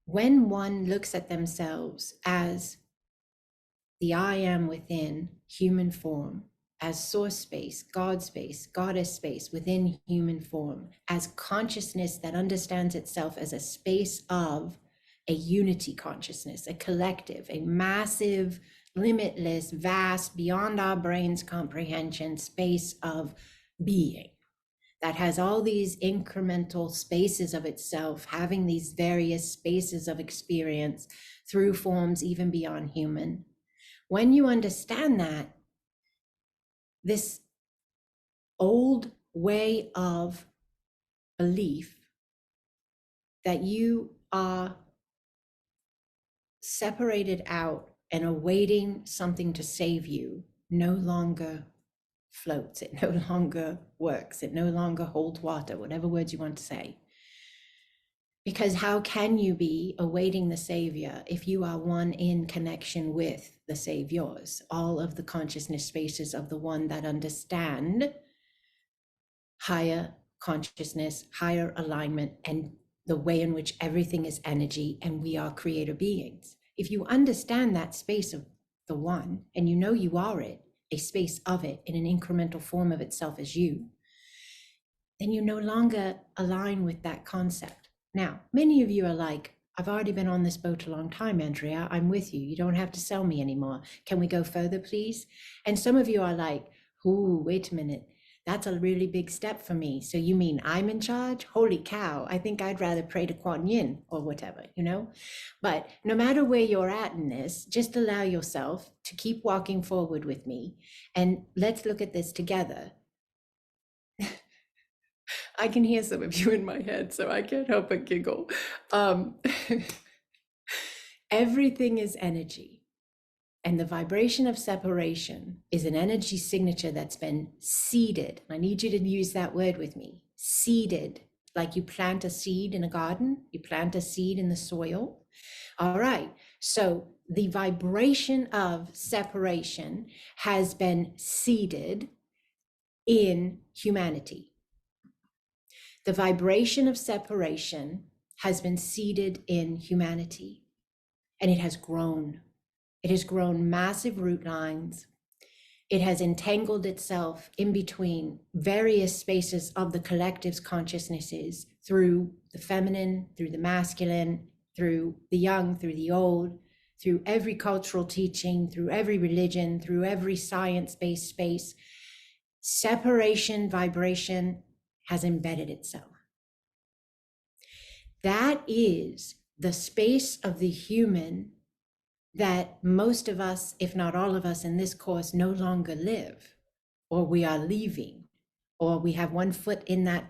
when one looks at themselves as the I am within human form, as source space, God space, goddess space within human form, as consciousness that understands itself as a space of a unity consciousness, a collective, a massive, limitless, vast, beyond our brain's comprehension space of being that has all these incremental spaces of itself, having these various spaces of experience through forms even beyond human. When you understand that, this old way of belief that you are separated out and awaiting something to save you no longer floats, it no longer works, it no longer holds water, whatever words you want to say. Because how can you be awaiting the savior if you are one in connection with the saviors, all of the consciousness spaces of the one that understand higher consciousness, higher alignment, and the way in which everything is energy and we are creator beings. If you understand that space of the one, and you know you are it, a space of it in an incremental form of itself as you, then you no longer align with that concept. Now, many of you are like, I've already been on this boat a long time, Andrea. I'm with you. You don't have to sell me anymore. Can we go further, please? And some of you are like, ooh, wait a minute. That's a really big step for me. So you mean I'm in charge? Holy cow. I think I'd rather pray to Kuan Yin or whatever, you know? But no matter where you're at in this, just allow yourself to keep walking forward with me. And let's look at this together. I can hear some of you in my head, so I can't help but giggle. Everything is energy. And the vibration of separation is an energy signature that's been seeded. I need you to use that word with me. Seeded, like you plant a seed in a garden, you plant a seed in the soil. All right, so the vibration of separation has been seeded in humanity. The vibration of separation has been seeded in humanity, and it has grown. It has grown massive root lines. It has entangled itself in between various spaces of the collective's consciousnesses through the feminine, through the masculine, through the young, through the old, through every cultural teaching, through every religion, through every science-based space. Separation, vibration has embedded itself. That is the space of the human that most of us, if not all of us in this course, no longer live, or we are leaving, or we have one foot in that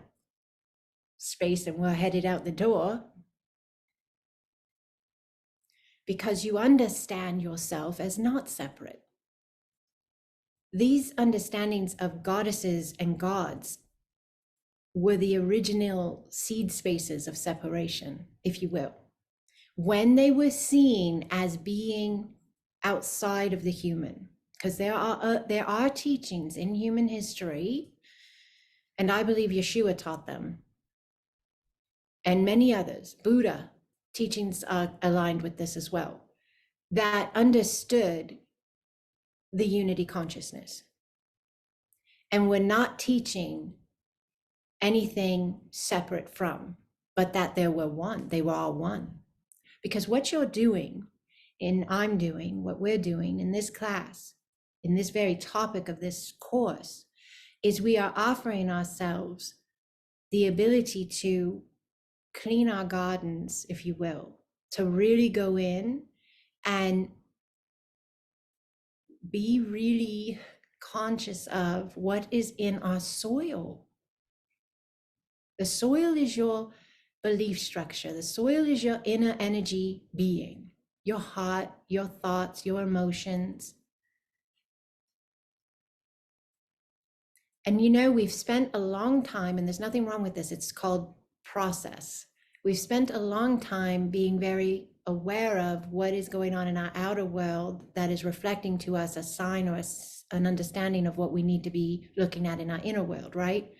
space and we're headed out the door, because you understand yourself as not separate. These understandings of goddesses and gods were the original seed spaces of separation, if you will, when they were seen as being outside of the human, because there are teachings in human history, and I believe Yeshua taught them, and many others, Buddha teachings are aligned with this as well, that understood the unity consciousness, and were not teaching anything separate from, but that they were one, they were all one. Because what you're doing, and I'm doing, what we're doing in this class, in this very topic of this course, is we are offering ourselves the ability to clean our gardens, if you will, to really go in and be really conscious of what is in our soil. The soil is your belief structure. The soil is your inner energy being, your heart, your thoughts, your emotions. And you know, we've spent a long time, and there's nothing wrong with this, it's called process. We've spent a long time being very aware of what is going on in our outer world that is reflecting to us a sign or an understanding of what we need to be looking at in our inner world, right?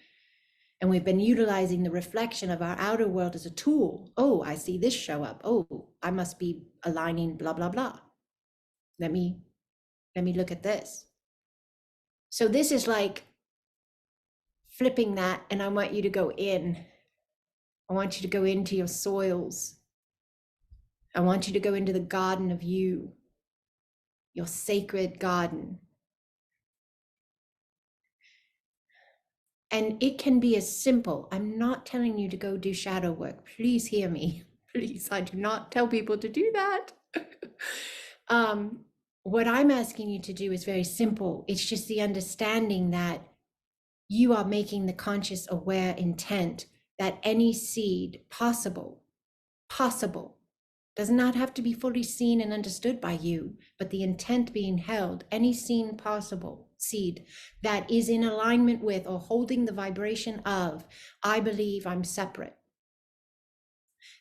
And we've been utilizing the reflection of our outer world as a tool. Oh, I see this show up. Oh, I must be aligning blah, blah, blah. Let me look at this. So this is like flipping that, and I want you to go in. I want you to go into your soils. I want you to go into the garden of you, your sacred garden. And it can be as simple. I'm not telling you to go do shadow work. Please hear me. Please, I do not tell people to do that. What I'm asking you to do is very simple. It's just the understanding that you are making the conscious aware intent that any seed possible, does not have to be fully seen and understood by you, but the intent being held, any seen possible seed that is in alignment with or holding the vibration of, I believe I'm separate,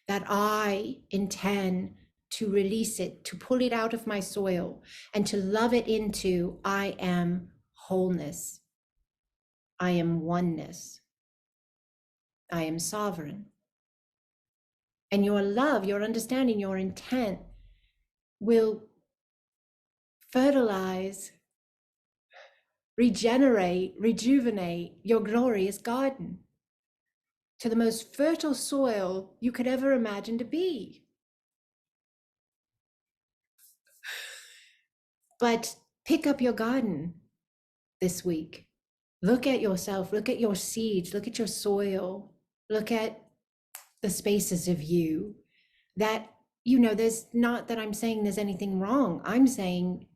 that I intend to release it, to pull it out of my soil and to love it into, I am wholeness. I am oneness. I am sovereign. And your love, your understanding, your intent will fertilize, regenerate, rejuvenate your glorious garden to the most fertile soil you could ever imagine to be. But pick up your garden this week. Look at yourself, look at your seeds, look at your soil, look at the spaces of you that, you know, there's not that I'm saying there's anything wrong. I'm saying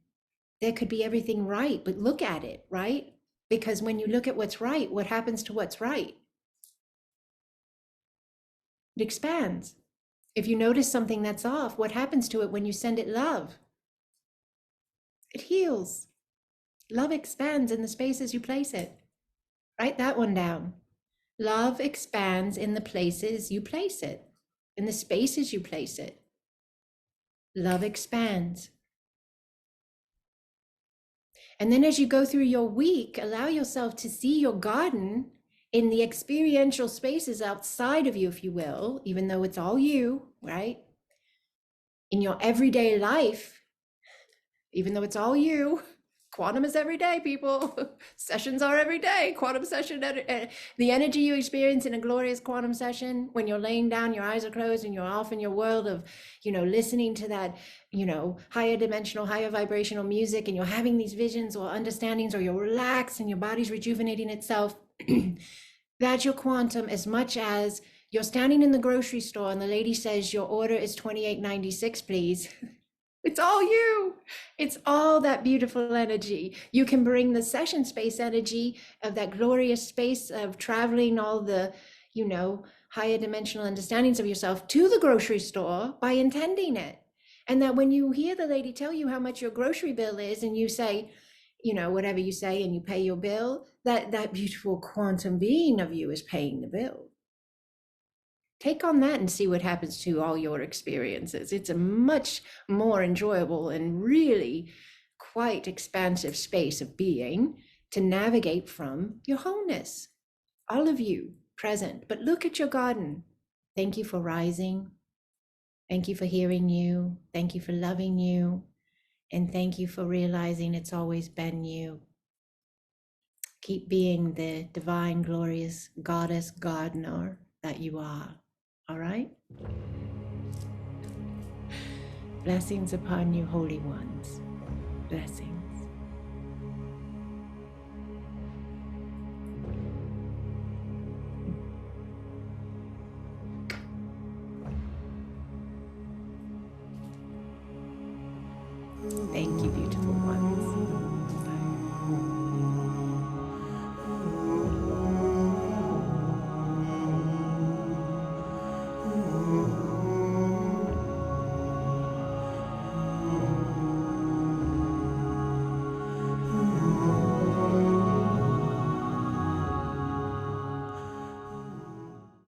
there could be everything right, but look at it, right? Because when you look at what's right, what happens to what's right? It expands. If you notice something that's off, what happens to it when you send it love? It heals. Love expands in the spaces you place it. Write that one down. Love expands in the places you place it, in the spaces you place it. Love expands. And then as you go through your week, allow yourself to see your garden in the experiential spaces outside of you, if you will, even though it's all you, right? In your everyday life, even though it's all you. Quantum is every day, people. Sessions are every day. Quantum session, the energy you experience in a glorious quantum session when you're laying down, your eyes are closed and you're off in your world of, you know, listening to that, you know, higher dimensional, higher vibrational music, and you're having these visions or understandings, or you're relaxed and your body's rejuvenating itself. That's your quantum, as much as you're standing in the grocery store and the lady says your order is $28.96, please. It's all you. It's all that beautiful energy. You can bring the session space energy of that glorious space of traveling all the, you know, higher dimensional understandings of yourself to the grocery store by intending it. And that when you hear the lady tell you how much your grocery bill is and you say, you know, whatever you say, and you pay your bill, that beautiful quantum being of you is paying the bill. Take on that and see what happens to all your experiences. It's a much more enjoyable and really quite expansive space of being to navigate from your wholeness. All of you present, but look at your garden. Thank you for rising. Thank you for hearing you. Thank you for loving you. And thank you for realizing it's always been you. Keep being the divine, glorious goddess gardener that you are. All right? Blessings upon you, holy ones. Blessings. Thank you, beautiful.